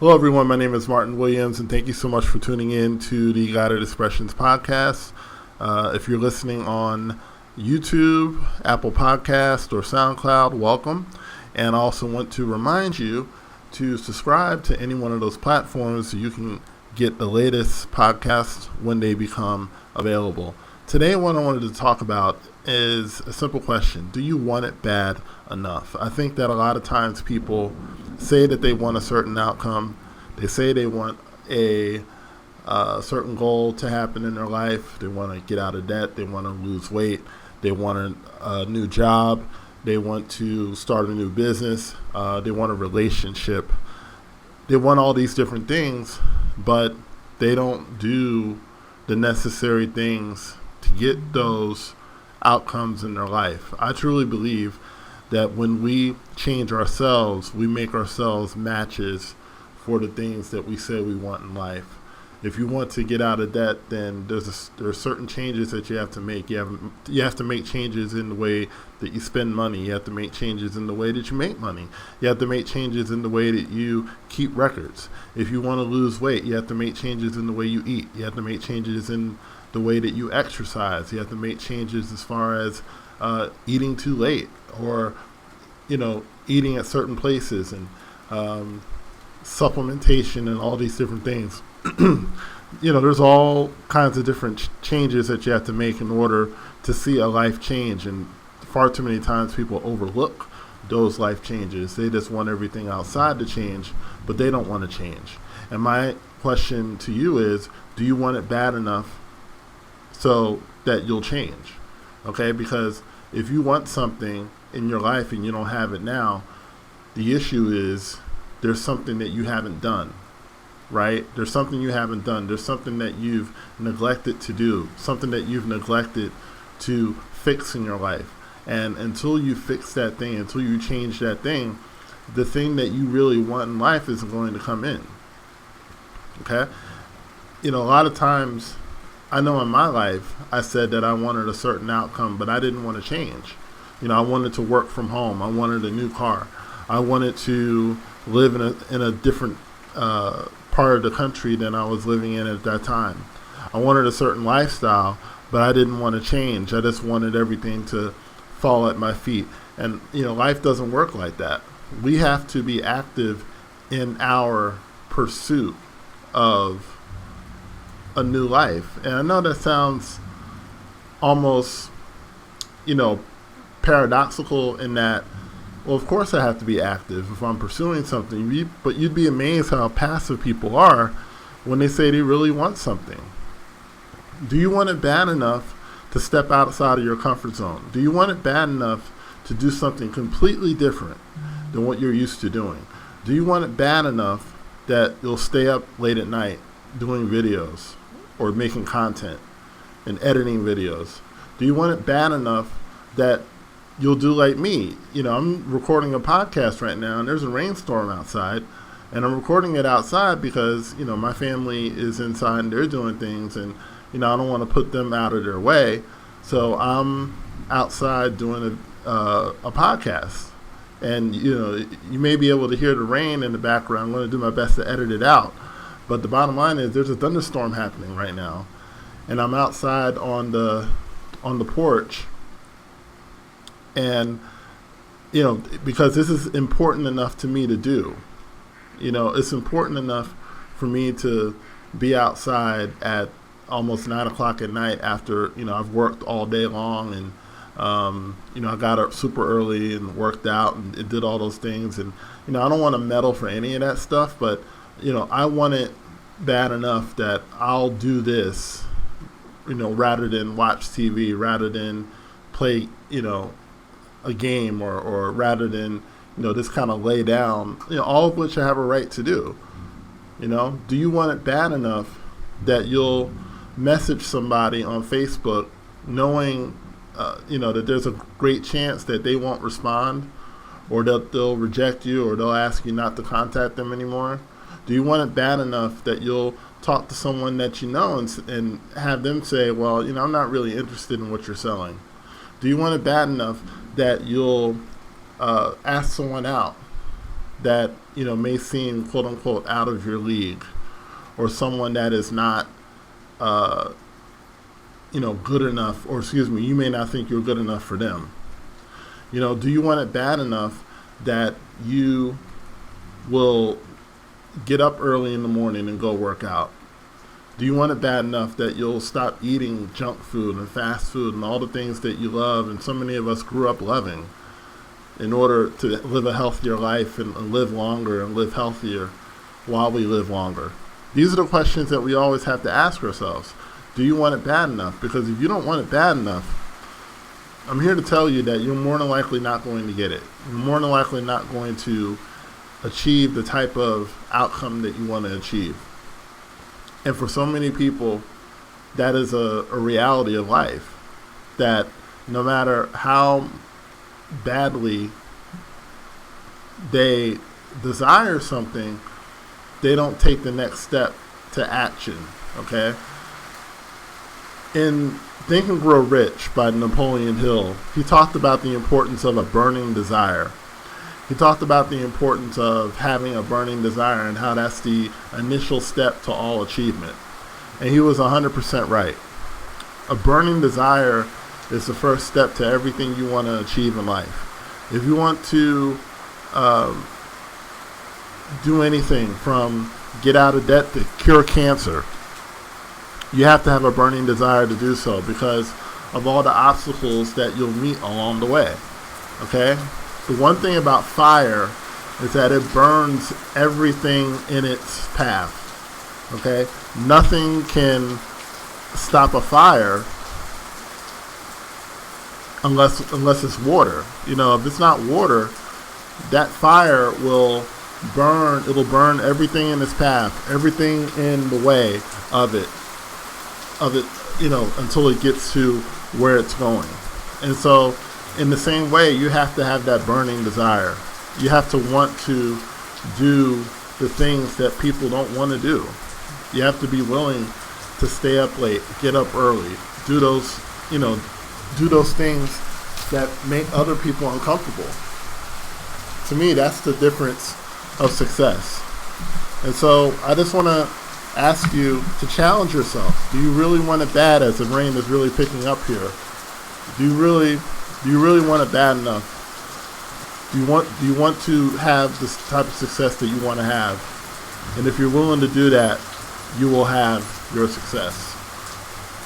Hello, everyone. My name is Martin Williams, and thank you so much for tuning in to the Guided Expressions podcast. If you're listening on YouTube, Apple Podcast, or SoundCloud, welcome. And I also want to remind you to subscribe to any one of those platforms so you can get the latest podcasts when they become available. Today, what I wanted to talk about is a simple question. Do you want it bad enough? I think that a lot of times people say that they want a certain outcome. They say they want a certain goal to happen in their life. They want to get out of debt. They want to lose weight. They want a new job. They want to start a new business. They want a relationship. They want all these different things, but they don't do the necessary things to get those outcomes in their life. I truly believe that when we change ourselves, we make ourselves matches for the things that we say we want in life. If you want to get out of debt, then there are certain changes that you have to make. You have to make changes in the way that you spend money. You have to make changes in the way that you make money. You have to make changes in the way that you keep records. If you want to lose weight, you have to make changes in the way you eat. You have to make changes in the way that you exercise. You have to make changes as far as eating too late, or eating at certain places, and supplementation and all these different things. There's all kinds of different changes that you have to make in order to see a life change, and far too many times people overlook those life changes. They just want everything outside to change, but they don't want to change. And my question to you is, do you want it bad enough so that you'll change? Okay, because if you want something in your life and you don't have it now, the issue is there's something that you haven't done, right? There's something you haven't done. There's something that you've neglected to do, something that you've neglected to fix in your life. And until you fix that thing, until you change that thing, the thing that you really want in life isn't going to come in. Okay? A lot of times, I know in my life, I said that I wanted a certain outcome, but I didn't want to change. I wanted to work from home. I wanted a new car. I wanted to live in a different part of the country than I was living in at that time. I wanted a certain lifestyle, but I didn't want to change. I just wanted everything to fall at my feet. And, life doesn't work like that. We have to be active in our pursuit of a new life. And I know that sounds almost, paradoxical in that, well, of course I have to be active if I'm pursuing something, but you'd be amazed how passive people are when they say they really want something. Do you want it bad enough to step outside of your comfort zone? Do you want it bad enough to do something completely different than what you're used to doing? Do you want it bad enough that you'll stay up late at night doing videos or making content and editing videos? Do you want it bad enough that you'll do like me? I'm recording a podcast right now, and there's a rainstorm outside, and I'm recording it outside because, my family is inside and they're doing things, and, I don't want to put them out of their way. So I'm outside doing a podcast, and, you may be able to hear the rain in the background. I'm going to do my best to edit it out. But the bottom line is there's a thunderstorm happening right now, and I'm outside on the porch. And, because this is important enough to me to do. It's important enough for me to be outside at almost 9 o'clock at night after, I've worked all day long, and, I got up super early and worked out and did all those things. And, I don't want to meddle for any of that stuff, but, I want it bad enough that I'll do this, rather than watch TV, rather than play, a game, or rather than, just kind of lay down, all of which I have a right to do. Do you want it bad enough that you'll message somebody on Facebook knowing, that there's a great chance that they won't respond, or that they'll reject you, or they'll ask you not to contact them anymore? Do you want it bad enough that you'll talk to someone that you know and have them say, well, I'm not really interested in what you're selling? Do you want it bad enough that you'll ask someone out that may seem quote unquote out of your league, or someone that is not good enough, or you may not think you're good enough for them. Do you want it bad enough that you will get up early in the morning and go work out? Do you want it bad enough that you'll stop eating junk food and fast food and all the things that you love and so many of us grew up loving in order to live a healthier life and live longer and live healthier while we live longer? These are the questions that we always have to ask ourselves. Do you want it bad enough? Because if you don't want it bad enough, I'm here to tell you that you're more than likely not going to get it. You're more than likely not going to achieve the type of outcome that you want to achieve. And for so many people, that is a reality of life, that no matter how badly they desire something, they don't take the next step to action, okay? In Think and Grow Rich by Napoleon Hill, he talked about the importance of a burning desire. He talked about the importance of having a burning desire and how that's the initial step to all achievement. And he was 100% right. A burning desire is the first step to everything you want to achieve in life. If you want to do anything from get out of debt to cure cancer, you have to have a burning desire to do so because of all the obstacles that you'll meet along the way. Okay? The one thing about fire is that it burns everything in its path. Okay? Nothing can stop a fire unless it's water. If it's not water, that fire will burn. It'll burn everything in its path, everything in the way of it, until it gets to where it's going. And so, in the same way, you have to have that burning desire. You have to want to do the things that people don't want to do. You have to be willing to stay up late, get up early, do those things that make other people uncomfortable. To me, that's the difference of success. And so I just want to ask you to challenge yourself. Do you really want it bad, as the rain is really picking up here? Do you really want it bad enough? Do you want to have this type of success that you want to have? And if you're willing to do that, you will have your success.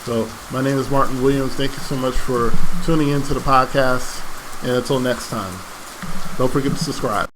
So my name is Martin Williams. Thank you so much for tuning into the podcast. And until next time, don't forget to subscribe.